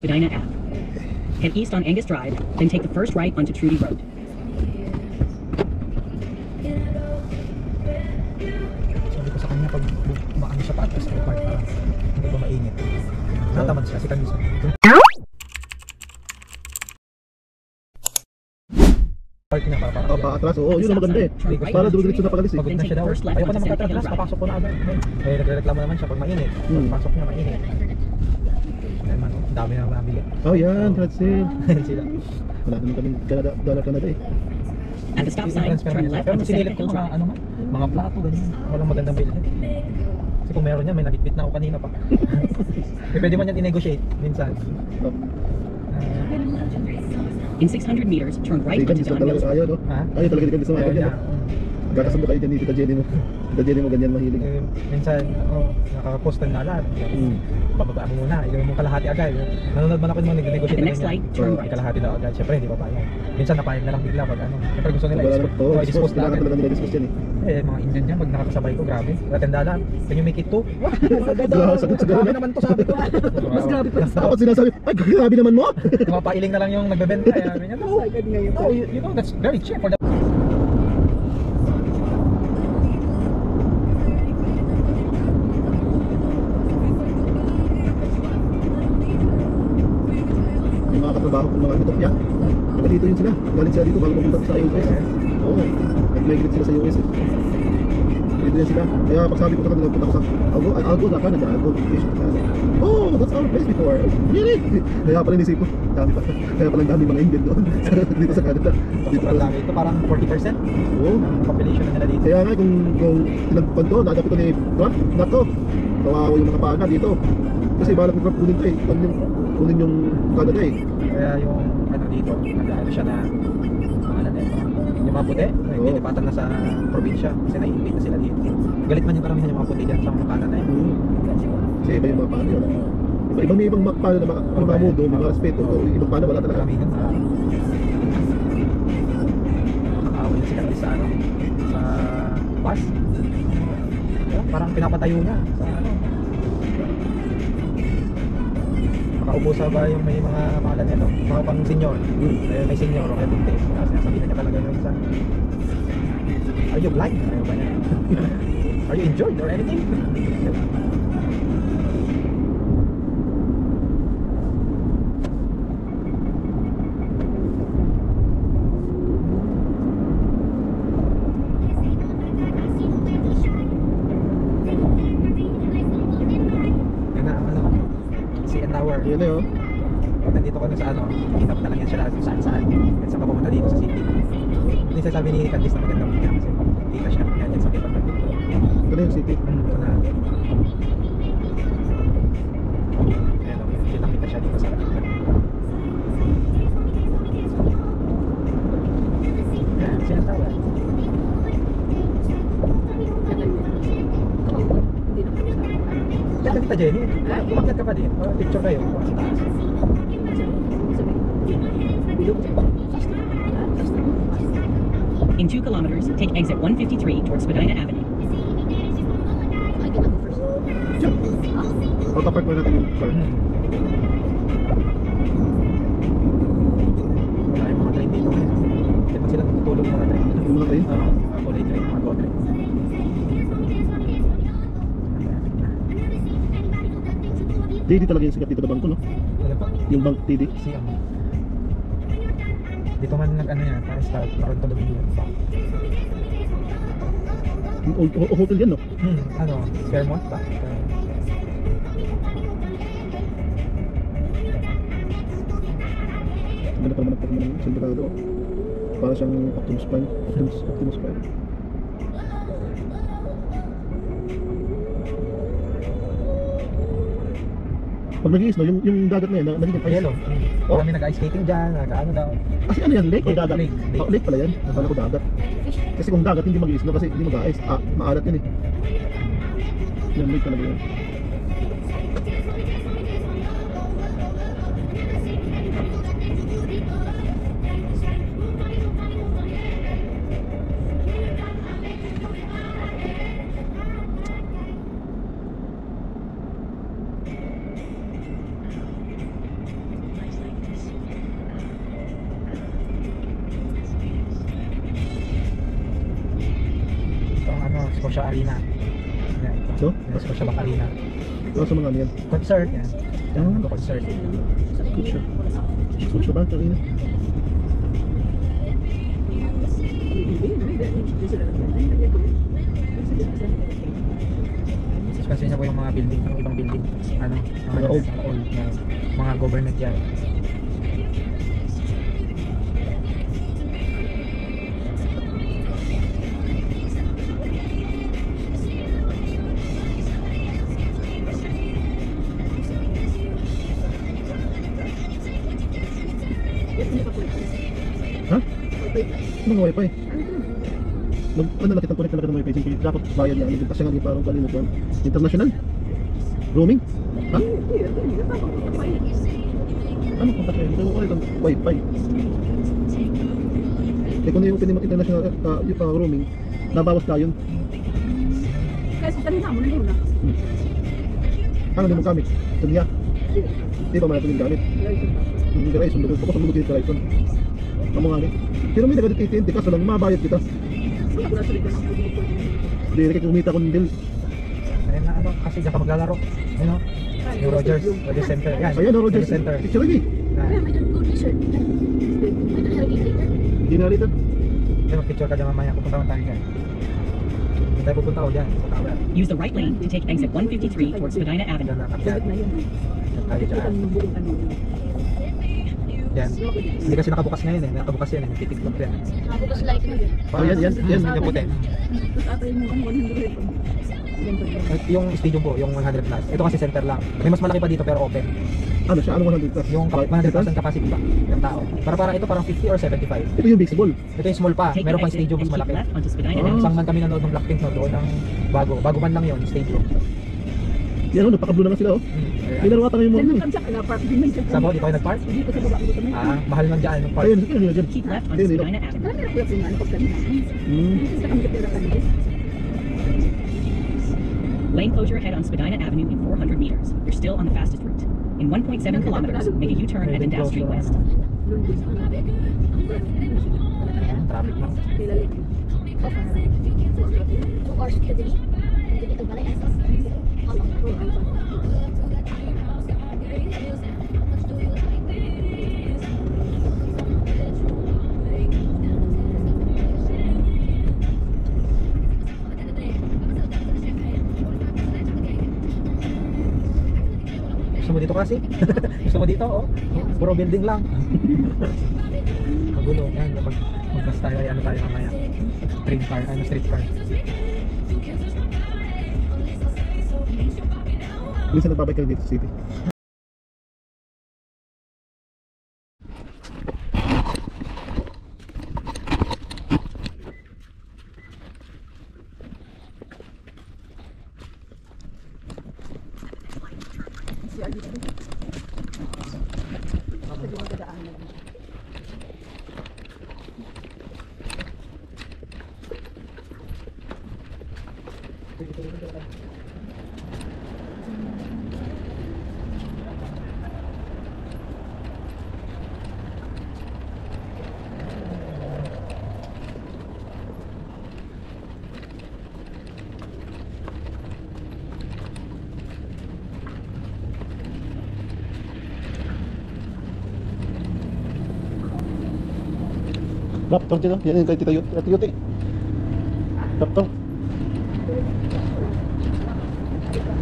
Spadina Ave. Head east on Angus Drive, then take the first right onto Trudy Road. Sabi ko sa kanya pag maano siya pa, tapos park para hindi ba mainit. Natamad siya, si Kanisa. Park niya para paatras, oo, yun ang maganda eh. Para dumidiretso na pagalis eh. Pagod na siya daw. Ayaw pa na magtatras, papasok ko na agad. Eh, nagre-reklamo naman siya pag mainit. Pagpasok niya mainit. Ayun man, ang dami na mabili. Oh yan, Transil. Sila. Wala naman kami Canada eh. At the stop sign, turn left pero onto sinilip Seneca ko Hill mga Drive. ano man, mga plato ganyan. Walang magandang bilhin. Kasi kung meron niya, may nabitbit na ako kanina pa. Eh, pwede man yan i-negotiate minsan. In 600 meters, turn right onto Don Mills Road. Ayaw, no? Ha? Ayaw talaga di ka sa mga ganyan. Gagasundo kayo dyan ni Tita Jenny mo. Tita Jenny mo ganyan mahilig. Eh, minsan, nakaka-postal na lahat. Bababa mo muna, ilawin mo kalahati agad. Nanonood man ako yung mga At nag-negotiate the na next ganyan. light, turn Ay, right. kalahati daw agad. Siyempre, hindi pa payag. Minsan napayag na lang bigla pag ano. Siyempre gusto nila i-dispose na Kailangan agad. talaga nila dispose yan eh. Eh, mga Indian dyan, pag nakakasabay ko, grabe. Latenda lang, can you make it 2? Sagot sa Grabe gano'n. naman to, sabi ko. Mas grabe pa. Dapat sinasabi, ay grabe naman mo. Mapailing na lang yung nagbebenta. No, you know, that's very cheap for the... Yung mga katrabaho kong mga tutokya. Diba dito yun sila? Galing sila dito bago pumunta sa US. Oo, nag-migrate sila sa US eh. Dito yan sila. Kaya pag sabi ko sa kanila, punta ko sa I'll go to Canada, I'll go to vacation to Canada. Oh, that's our place before. Really? Kaya pala inisip ko, dami pa. Kaya pala dami mga Indian doon dito sa Canada. Dito Sobrang dami. Ito parang 40% Oo. ng population na nila dito. Kaya nga kung tinagpan to, nadap ito ni Trump, nako, kawawa yung mga pana dito. Kasi balak ni Trump kunin to eh, kunin yung Canada eh. Kaya yung ano dito, nag-ano siya na pangalan na ito. Yung mga puti, nilipatan na sa probinsya kasi nai-invite na sila dito. Galit man yung karamihan yung mga puti dyan sa mga kanan na yun. Kasi iba yung mga pana yun. Iba may ibang pana na mga mundo, mga respeto. Ibang pana wala talaga. Karamihan na nakakawal na sila sa ano, sa bus. Parang pinapatayo niya sa ano. Makaupo sa ba yung may mga pangalan nito, mga pang senior. May senior o everything taste. Kasi sabi na niya talaga yung isa. Are you blind? Ayaw ba niya? Are you enjoyed or anything? Yan na, ano, CN Tower. Yun na yun. Pag nandito ka na sa ano, kita mo talaga yan siya lahat kung saan-saan. At saan ka pumunta dito sa city. Hindi sasabi ni Candice na magandang tingnan kasi kita siya. Yan sa kita. Ito na yung city. Ito na. Ayan o, kita siya dito sa lahat. Yan, CN Tower. Yan ka Tita Jenny. Umakyat ka pa din. Picture kayo. Sa taas. In 2 kilometers, take exit 153 towards Spadina Avenue. Autopark mo natin yung car. Wala yung mga train dito. Hindi pa sila tutulog mga train. Yung mga train? Oo, mga kulay train, mga go train. JD talaga yung sikat dito na bangko, no? Ano pa? Yung bank TD. Siyang. Dito man nag ano yan, para start, Toronto Dominion. Hotel yan, no? Ano, Fairmont ba? Ganda pa naman ang pagmamalang yun, Silverado. Para siyang Optimus Prime. Optimus Prime. Pag nag-iis, no, yung dagat na yan, nagiging ice. Yellow. Kami nag-ice skating dyan, nag-ano daw. Kasi ano yan, lake o dagat? Lake. Oh, lake pala yan. Nakala ko dagat. Kasi kung dagat, hindi mag-iis, no, kasi hindi mag-ice. Maalat yan eh. Yan, lake talaga yan. Scotia Arena. Yan. So? Yan, Scotia Bank Arena. Ano sa mga ano yan? Concert yan. Yan, nagko-concert. Scotia Bank, kanina. Kasi niya po yung mga building, yung ibang building. Ano? Mga old. Mga government yan. Ha? Anong wifi? Ano nakita connect talaga ng wifi? Sige, dapat bayad niya. Kasi nga parang kanina po. International? Roaming? Ha? Ano kung kasi? Ito ko ulit ang wifi. Eh kung yung pinimag international roaming, nabawas na yun. Kasi kanina mo na yun na. Ano din mo gamit? Ito niya. Di ba malatuloy gamit? Hindi ka rin, sundod ko. Sundod dito rin. Amo nga ni. Pero may nagdititindi kaso lang mabayad kita. Wala ko na sulit na Hindi rin kumita ko ng bill. Ayun na ano, kasi diyan ka maglalaro. Ano? Yung Rogers Center. Yan. Ayan, Rogers Center. Picture lagi. Kaya may dyan good t-shirt. May dyan haragin later. Hindi na rito. Yan, mag-picture ka dyan mamaya. Pupunta man tayo dyan. Hindi tayo pupunta ko dyan sa tower. Use the right lane to take exit 153 towards Spadina Avenue. Dyan na kami. Sabit na yun. Dyan tayo Kita dyan. ng buong ano. Yan. Hindi kasi nakabukas ngayon eh. Nakabukas yan eh. Nagtitiklop yan. Bukas light na yun. Oh, yan. Yung puti. Tapos ata yung 100. Yan ba yun? Yung stadium po, yung 100 plus. Ito kasi center lang. May mas malaki pa dito pero open. Ano siya? Anong 100 plus? Yung 100,000 capacity pa ng tao. Para ito parang 50 or 75. Ito yung baseball. Ito yung small pa. Take Meron the pang exit stadium and mas keep malaki. left onto Spadina Ah. Avenue. Saan man kami nanood ng Blackpink no, doon ang bago man lang yun, stadium. Yan o, napaka-blue na nga sila oh. May laro ata ngayon mo. Then nung kamsak na park din may dyan. Saan po? Dito kayo nag-park? Hindi ko sa baba dito kami. Mahal lang dyan yung park. Ayun, ayun, ayun. Keep left onto Ayun, ayun. Spadina Avenue. Marami na kuya kung ano pag kanina. Hmm. Dito sa kami kapira kanina. Lane closure ahead on Spadina Avenue in 400 meters. You're still on the fastest route. In 1.7 kilometers, make a U-turn at Dundas Street West. Traffic lang. Kilala. 2 hours ka dali. Hindi ka balay asa. Gusto mo dito kasi? Gusto mo dito? Oh. Puro building lang. Magulo. Yan, mag-bus tayo. Ay, ano tayo mamaya? Street car. Minsan nagbabike kayo dito sa city. Raptor dito. Yan yung kay Tita Yuti. Tita Yuti. Raptor.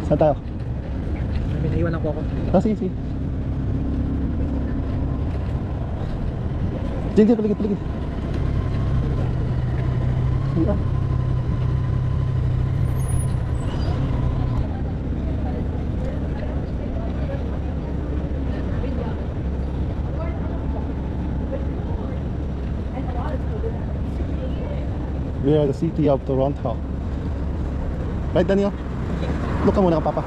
Saan tayo? May naiwan lang po ako. Ah, sige, sige. Diyan, paligid. Sige ah. We are the city of Toronto. Right, Daniel? Look ka muna ka, Papa.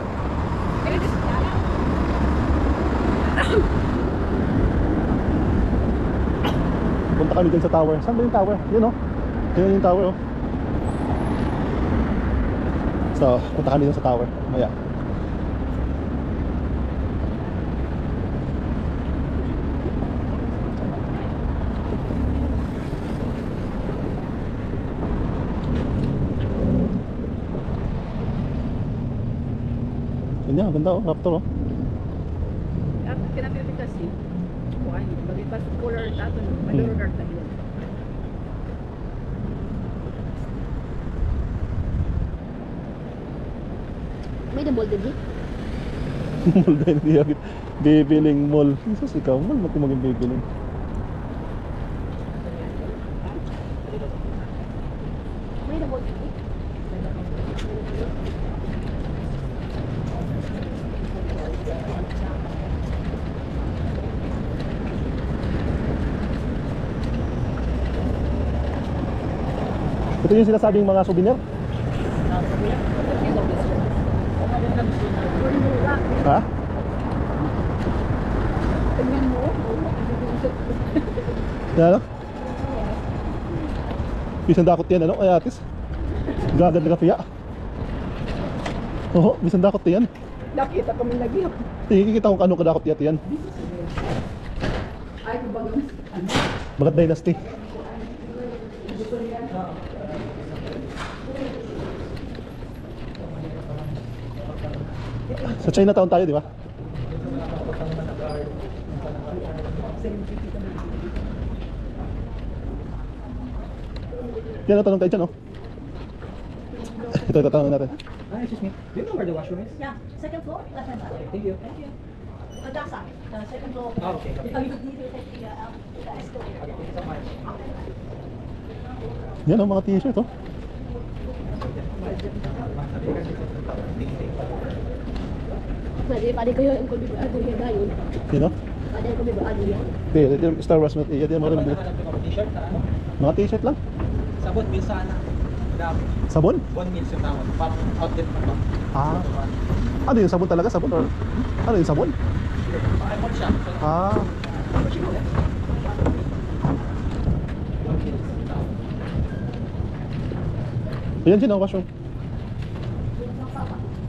Punta kami dyan sa tower. Saan ba yung tower? Yun, oh. Yun yung tower, oh. So, punta kami dyan sa tower. Maya. ganda oh, Raptor oh. Kinapili kasi. Kuhan, magipas color tato no. Madurog na yun. May dambol din eh. Mall din di agad. Bibiling mall. Jesus, ikaw mall mo maging bibiling. May dambol din eh. Ito yung sinasabing mga souvenir? Ha? Tingnan mo. Yan ano? Bisan dakot yan ano? Ay atis. Gagad na kapiya. Oo, bisan dakot yan. Nakita kami lagi. Kikita kung ano kadakot yan. Ay, kubagang ano. Bagat Dynasty. Sa Chinatown tayo, di ba? Yan ang tanong tayo dyan, oh. Ito, tanong natin. Excuse me. Do you know where the washroom is? Yeah, second floor, left hand side. Thank you. Thank you. That side, second floor. Oh, okay. Oh, you need to take the escalator. Okay, thank you so much. Yan ang mga t-shirt, oh. Pwede ko yung kung bibaado niya gayon. Sino? Pwede ko bibaado niya. Hindi, Star Wars, yan yung mga rin. Hanap ko ng t-shirt na ano? Mga t-shirt lang. Sabon, meal sana. Dami. Sabon? 1 meal yung tawag. Parang outlet na ba? Ah. Ano yung sabon talaga? Sabon? Or ano yung sabon? Pakipon siya. Ah. Ayan siya na washroom.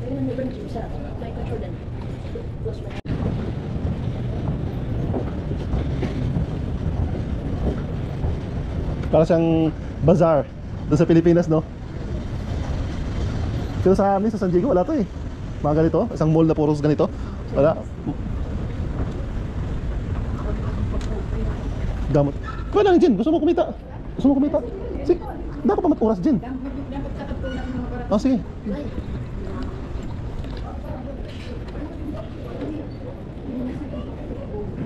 Ayun ang ibang gym sa Michael Jordan. Close by. Para siyang bazaar doon sa Pilipinas, no? Pero sa amin, sa San Diego, wala to eh. Mga ganito, isang mall na puros ganito. Wala. Gamot. Kuha lang dyan, gusto mo kumita? Gusto mo kumita? Sige, dapat pa maturas dyan. Oh, sige.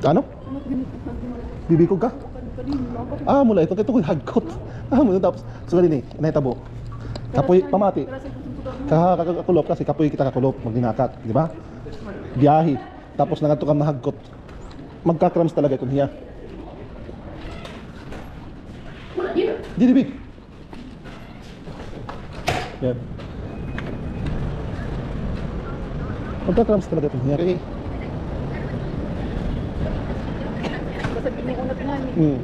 Ano? Bibikog ka? Ah, mula ito ko hagkot. Ah, mula tapos sugali ni nahitabo. Kapoy pamati. Kakakulop kasi kapoy kita kakulop magdinakat, di ba? Biyahe. Tapos nangadto ka mahagkot. Magka-cramps talaga itong hiya. Di big. Yan. Magka-cramps talaga itong hiya. Eh. Basta binuunat nga ni.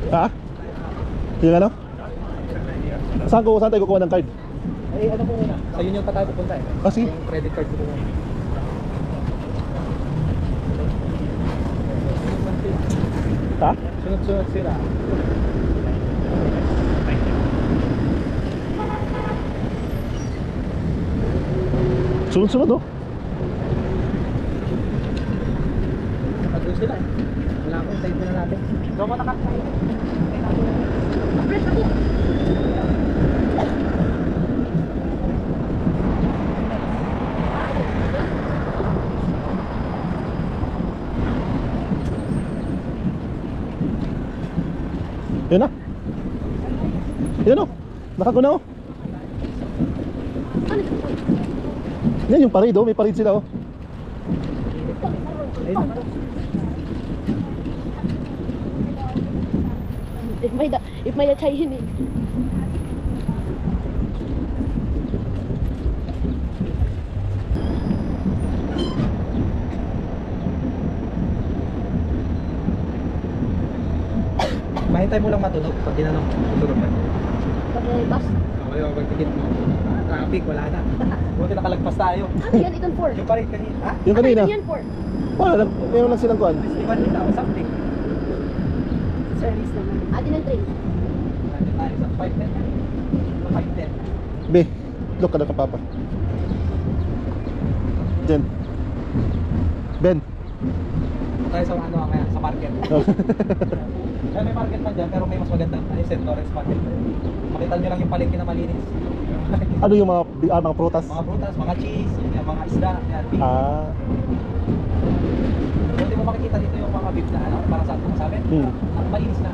Ha? Yung ano? Saan tayo kukuha ng card? Eh, ano po muna? Sa Union pa tayo pupunta eh. Ah, sige. Yung credit card ko muna. Ha? Sunod-sunod sila. Sunod-sunod, no? Pag-doon sila eh. Wala akong time na natin. Gawa mo na ka. Yun na. Yun o. Nakaguna o. Yan yung parade o. May parade sila o. If may chayin eh. Mahintay mo lang matulog pag ginanong tutulog ka. Pag bus. Okay, pag-tikit mo. Traffic, wala na. Buti nakalagpas tayo. Ano yan? Itong 4. Yung parit kanina. Ha? Yung kanina. Ano yan 4? Wala lang. Meron lang silang kuhan. Festival nila o something. Service naman. Atin ng train. Isang 510. 510. Be, look ka na kang papa. Jen. Ben. Tayo sa ano mamaya, sa market. Ay, may market pa dyan, pero may mas maganda. Ano yung St. Lawrence Market. Makita nyo lang yung palengke na malinis. Ano yung mga prutas? Mga prutas, mga cheese, yung mga isda, yan, beef. Ah. Pwede mo makikita dito yung mga beef na ano, para sa atin masabi. Malinis na.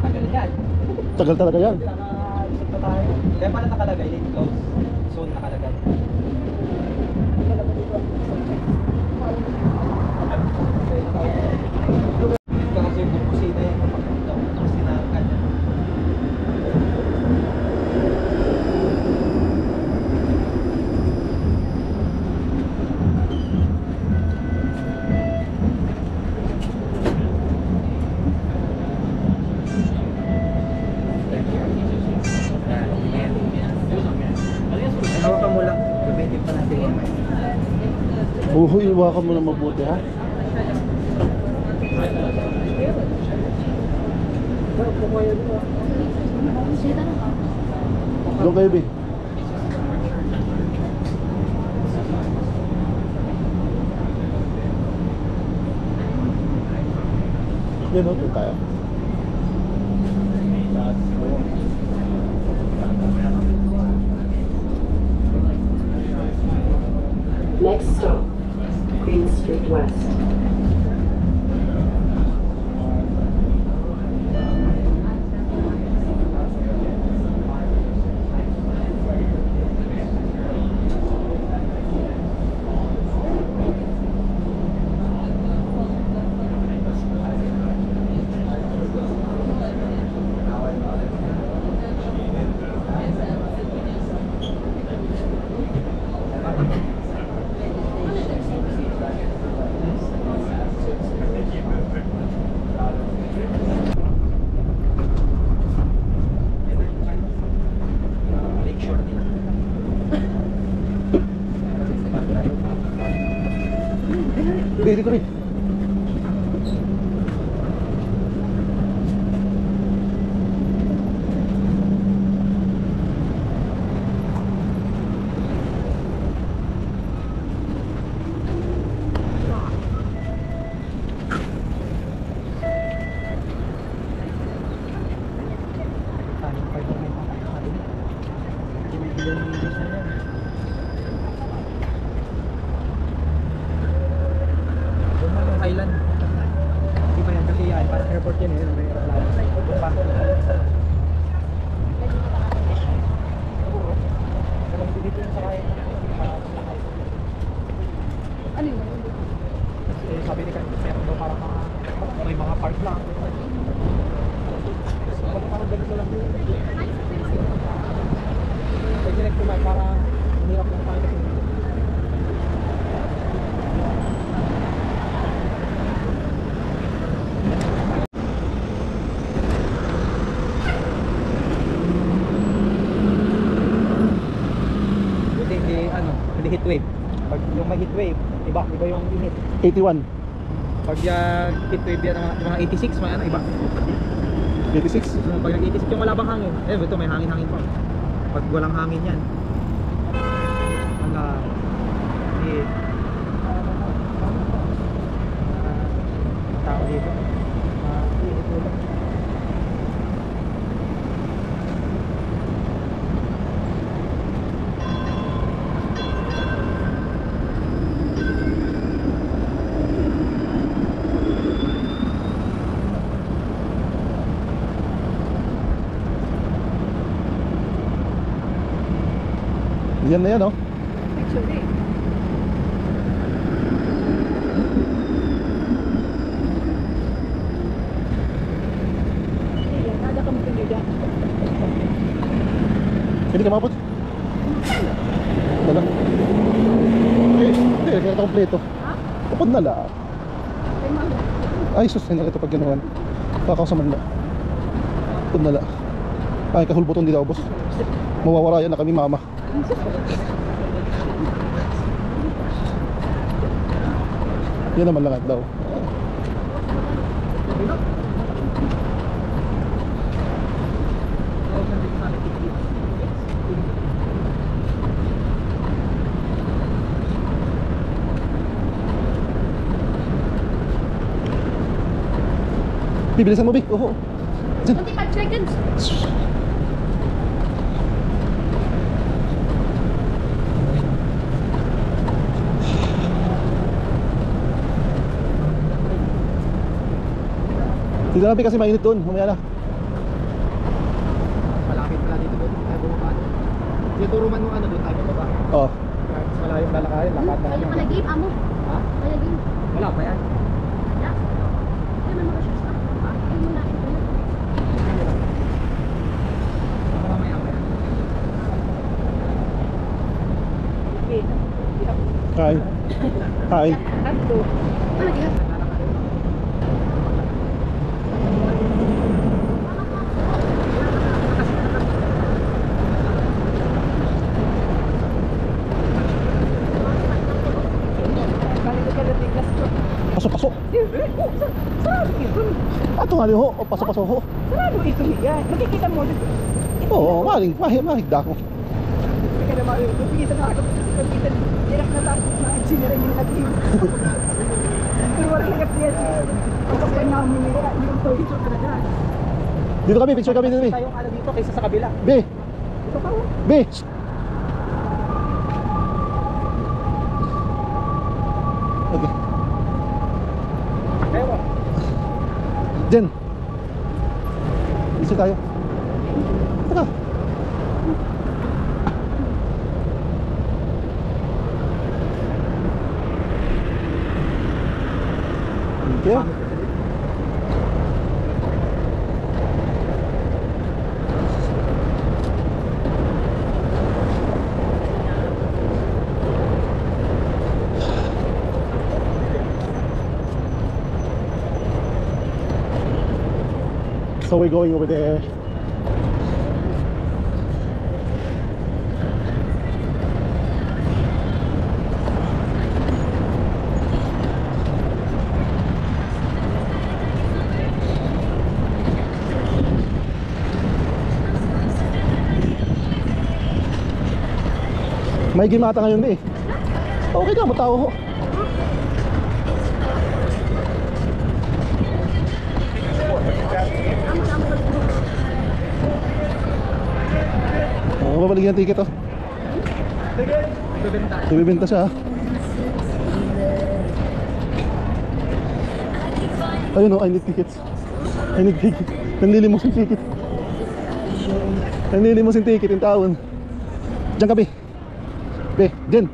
Tagal yan. Tagal talaga yan. Nakaisip na tayo. Kaya pala nakalagay, late close. Soon nakalagay. Ito kasi yung kusina yan. Kusina ang kanya. Hawakan mo lang. Gamitin pa natin yan. Iwakan mo na mabuti ha. Doon kayo, Be. Yan o, doon tayo. Next stop, Queen Street West. Be, dito rin. Thailand. Hindi pa yan kasi yan, parang airport yan eh. May aeroplano. Doon pa. Dito yung sakay. Ano yun? Kasi sabi ni Kan, meron daw parang may mga park lang. Parang ganito lang. Pag direct to parang hirap lang tayo kasi. Heat wave. Pag yung may heat wave, iba yung init. 81. Pag heat wave yan, yung mga 86, may ano, iba. 86. Pag nag-86 yung malabang hangin, ito may hangin-hangin pa. Pag walang hangin yan, wala. Tao dito. Init ulo. Yan na yan, oh. Actually. Ada kami pinida. Hindi ka mabot. Dala. Hindi, kaya kompleto. Upod na lang. Ay, sus, hindi na ito pag ganawan. Kakausaman na. Upod na lang. Ay, kahulbuton dito, boss. Mawawara yan na kami, mama. Yan naman lang daw. Bibilisan mo, Vic. Oo. 25 seconds. Dito na, Vic, kasi mainit doon. Mamaya na. Malapit pala dito doon. Tayo bumaba. Sige, turo man mo ano doon tayo bumaba. Oo. Mas malayong lalakarin. Lakad na Kaya pala game, amo. Ha? Kaya game. Wala pa yan. Ya. Kaya man mga shots pa. Kaya mo natin ko yan. Mamaya pa yan. Kain. Kain. Tatlo. Ano, di ha? Balik ka na tiglas ko. Pasok-pasok. Sarado ito. Ato nga ho. O, pasok-pasok ho. Sarado ito niya. Nakikita mo. Oo, mahigda ako. Hindi ka na makikita na ako. Nakikita. Direct na tapos na. Sinira yung natin. Pero wala lang yan. Kapag ka namin nila. Yung toy ito talaga. Dito kami, picture kami dito. Tayong ano dito kaysa sa kabila. Be, Ito pa. be. Okay. Ewan. Jen. Isa tayo. Tara. Thank you. So we're going over there. May gimata ngayon eh. Okay ka, matao ho. Oh, babalik yung ticket oh. Bibenta siya. Ayun oh, I need tickets. I need ticket. Nanlilimos yung ticket. Nanlilimos yung ticket yung taon. Diyan ka, Be. Be, Jen.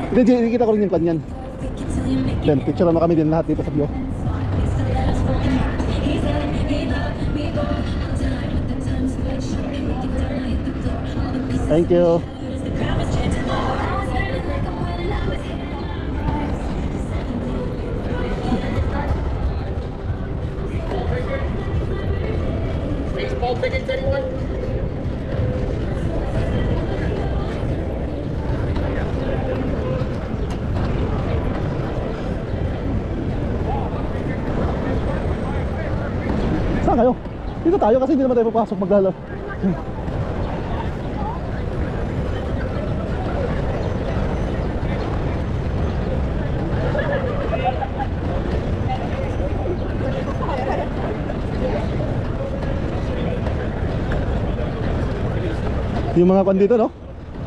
Jen, kita ko rin yung kanyan. Jen, picture na kami din lahat dito sa view. Thank you. Baseball tickets, anyone? Saan kayo? Dito tayo kasi hindi naman tayo papasok maglalaro. Yung mga kwan dito, no?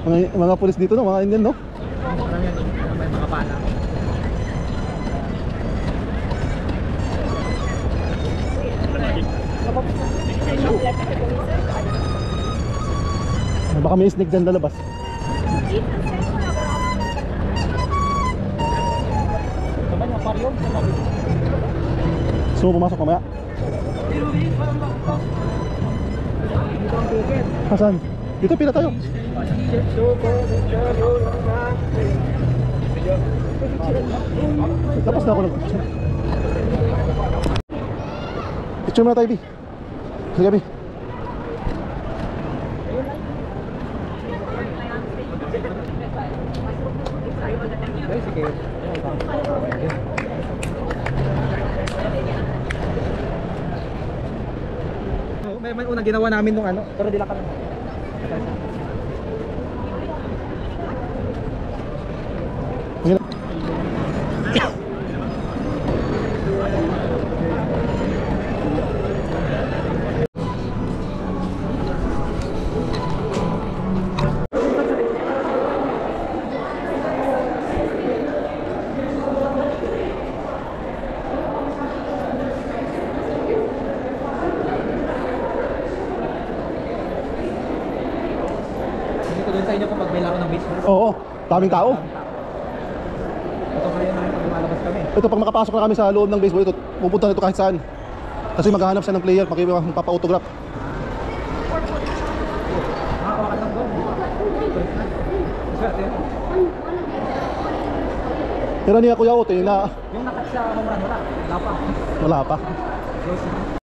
Mga pulis dito, no? Mga Indian, no? May mga pala. Baka may snake dyan lalabas. Sabay ng aquarium. So, pumasok mamaya. Dito ang ticket. Hasan? Dito, pila tayo. Tapos na ako nag-picture. Picture muna tayo, Bi. Sige, Bi. Sige. naman una ginawa namin nung ano, pero di lang kami. Dito din sa inyo kapag may laro ng baseball. Oo, daming tao. Ito kaya namin pag lumalabas kami. Ito, pag makapasok na kami sa loob ng baseball, ito, pupunta na ito kahit saan. Kasi maghahanap siya ng player, magpapa-autograph. Makakawakan ng goal. Swerte. Pero niya Kuya Ote na Yung nakat sa home run, wala pa. wala pa. Close na.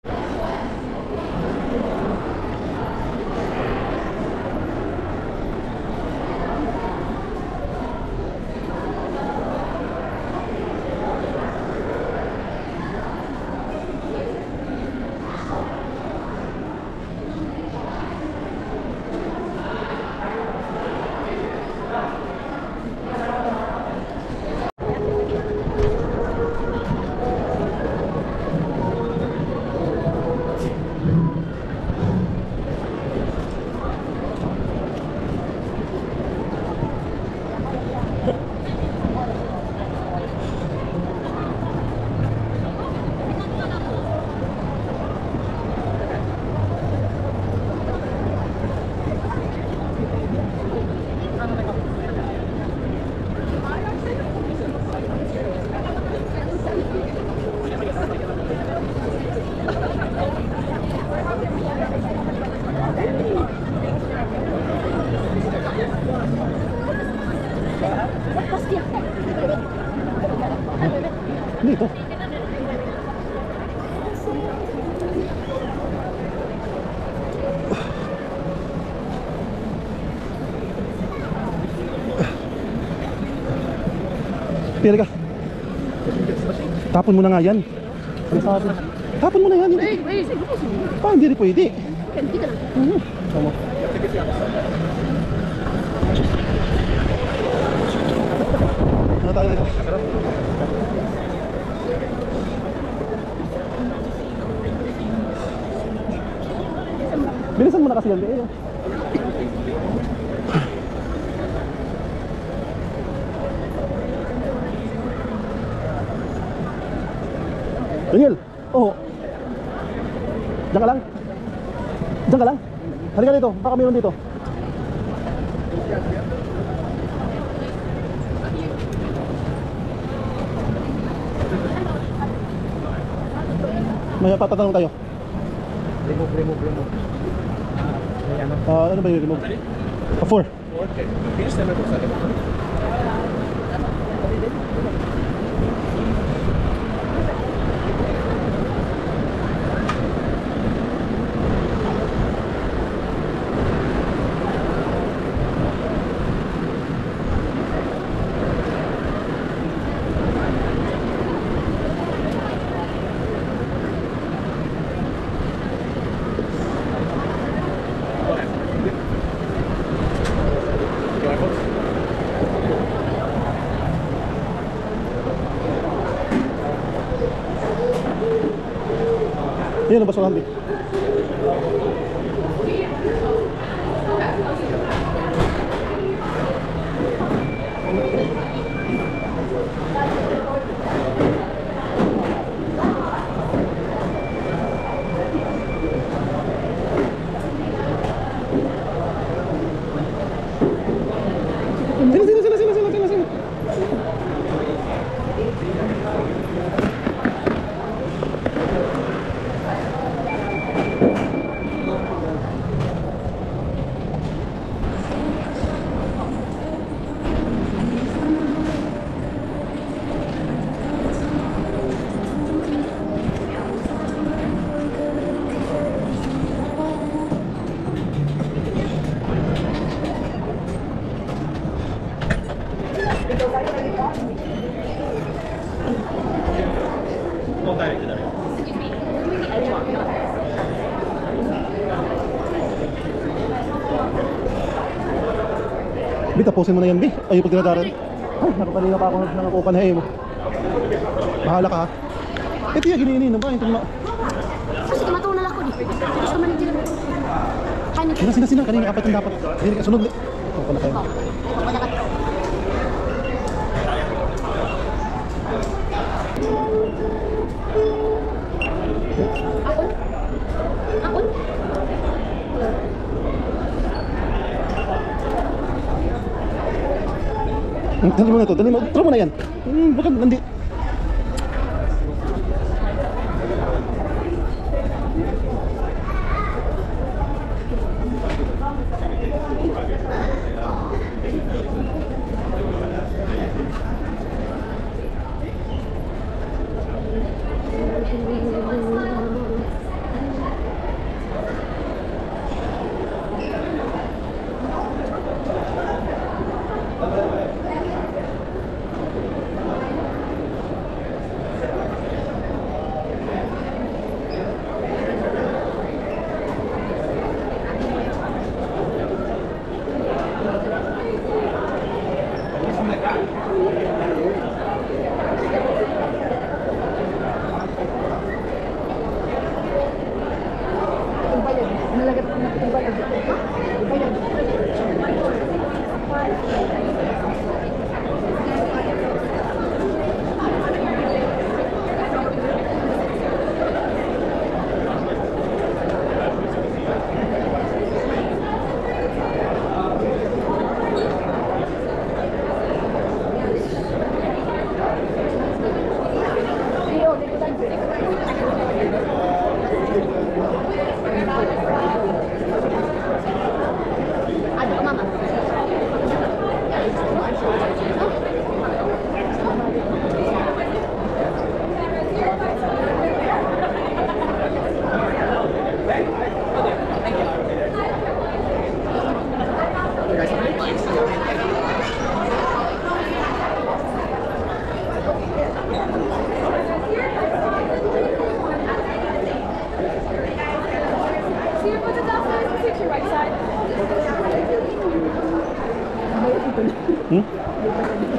Dito. Pili ka. Tapon mo na nga yan. Ano sabi? Tapon mo na yan. Hindi rin pwede. Tama. Ano tayo dito? Bilisan mo na kasi yan. Daniel! Oo. Diyan ka lang. Diyan ka lang. Halika dito. Baka mayroon dito. May papatanong tayo. Remove. Ayan. Ano ba yung remove? 4. Okay. Finish na ito sa Ayan ang basurahan din. Sila. Bi, tapusin mo na yan, Bi. Ayaw pag dinadaran. Ay, nakapalina pa ako ng open hay mo. Bahala ka ha. Ito yung ininom ba? Ito na. Kasi tumatunal ako di. Gusto man din. Kanin. Sina, kanina apat yung dapat. Hindi ka sunod. Ito pala kayo. Akon? Dali mo na ito, dali mo. Try mo na yan. Baka nandi.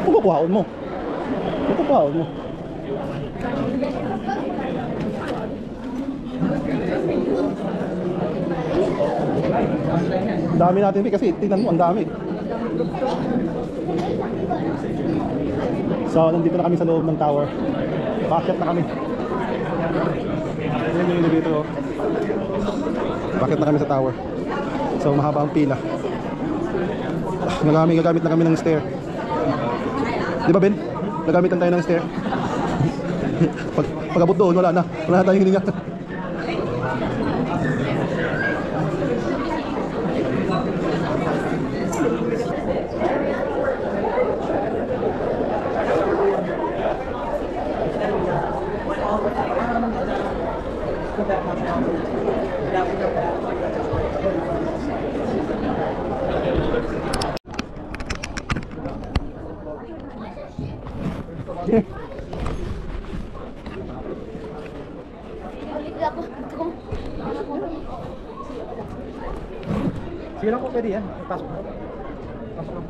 Pagkakwaon mo. Pagkakwaon mo. Dami natin kasi tingnan mo, ang dami. So, nandito na kami sa loob ng tower. Bakit na kami? Ayan yung elevator. Bakit na kami sa tower? So, mahaba ang pila. Gagamit na kami ng stair. Di ba, Ben? Nagamitan tayo ng stair. Pag-abot doon, wala na. Wala na tayong hininga. Sige lang po, pwede yan. Pasok na. Pasok na.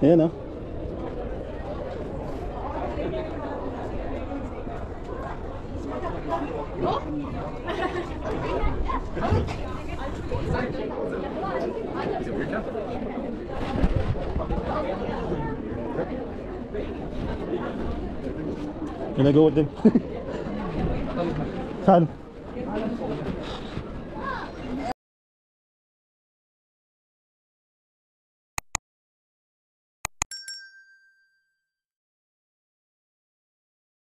Ayan o. Gonna go with them. Saan?